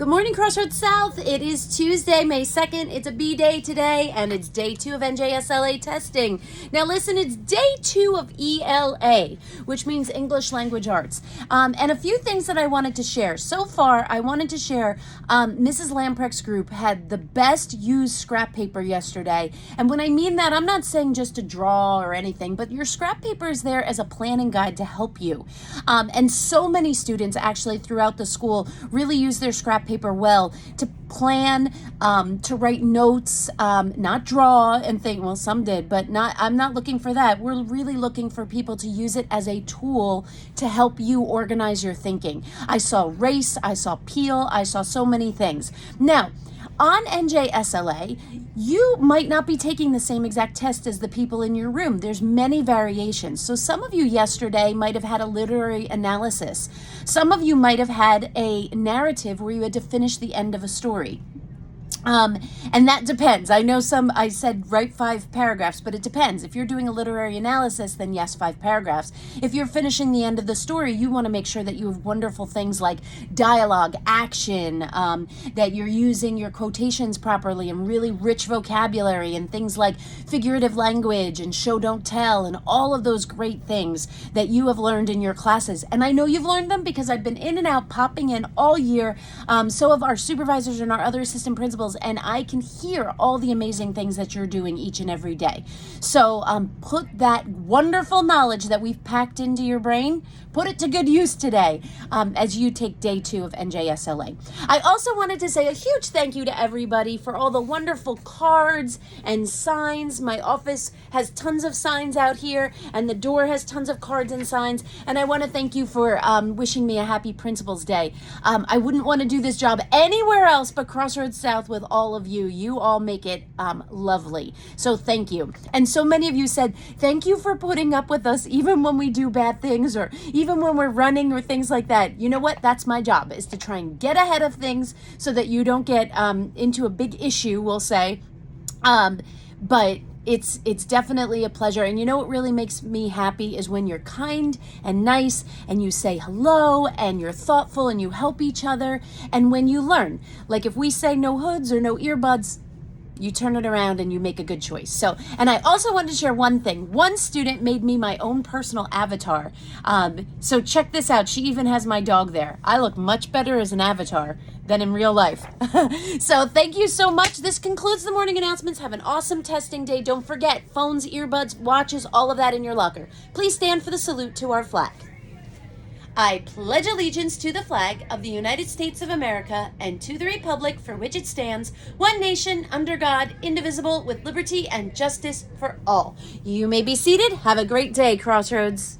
Good morning, Crossroads South. It is Tuesday, May 2nd. It's a B day today, and it's day 2 of NJSLA testing. Now listen, it's day 2 of ELA, which means English Language Arts. And a few things that I wanted to share. So far, I wanted to share Mrs. Lamprecht's group had the best used scrap paper yesterday. And when I mean that, I'm not saying just to draw or anything, but your scrap paper is there as a planning guide to help you. And so many students actually throughout the school really use their scrap paper well to plan, to write notes, not draw and think, well, some did, but I'm not looking for that. We're really looking for people to use it as a tool to help you organize your thinking. I saw race, I saw Peel, I saw so many things. Now, on NJSLA, you might not be taking the same exact test as the people in your room. There's many variations. So some of you yesterday might have had a literary analysis. Some of you might have had a narrative where you had to finish the end of a story. And that depends. I know I said write 5 paragraphs, but it depends. If you're doing a literary analysis, then yes, 5 paragraphs. If you're finishing the end of the story, you want to make sure that you have wonderful things like dialogue, action, that you're using your quotations properly and really rich vocabulary and things like figurative language and show don't tell and all of those great things that you have learned in your classes. And I know you've learned them because I've been in and out, popping in all year. So have our supervisors and our other assistant principals, and I can hear all the amazing things that you're doing each and every day. So put that wonderful knowledge that we've packed into your brain, put it to good use today as you take day 2 of NJSLA. I also wanted to say a huge thank you to everybody for all the wonderful cards and signs. My office has tons of signs out here, and the door has tons of cards and signs, and I want to thank you for wishing me a happy Principal's Day. I wouldn't want to do this job anywhere else but Crossroads South with all of you. You all make it lovely. So thank you. And so many of you said, thank you for putting up with us even when we do bad things or even when we're running or things like that. You know what? That's my job, is to try and get ahead of things so that you don't get into a big issue, we'll say. But it's definitely a pleasure. And you know what really makes me happy is when you're kind and nice and you say hello and you're thoughtful and you help each other. And when you learn, like if we say no hoods or no earbuds, you turn it around and you make a good choice. So, and I also wanted to share one thing. One student made me my own personal avatar. So check this out. She even has my dog there. I look much better as an avatar than in real life. So thank you so much. This concludes the morning announcements. Have an awesome testing day. Don't forget, phones, earbuds, watches, all of that in your locker. Please stand for the salute to our flag. I pledge allegiance to the flag of the United States of America and to the republic for which it stands, one nation, under God, indivisible, with liberty and justice for all. You may be seated. Have a great day, Crossroads.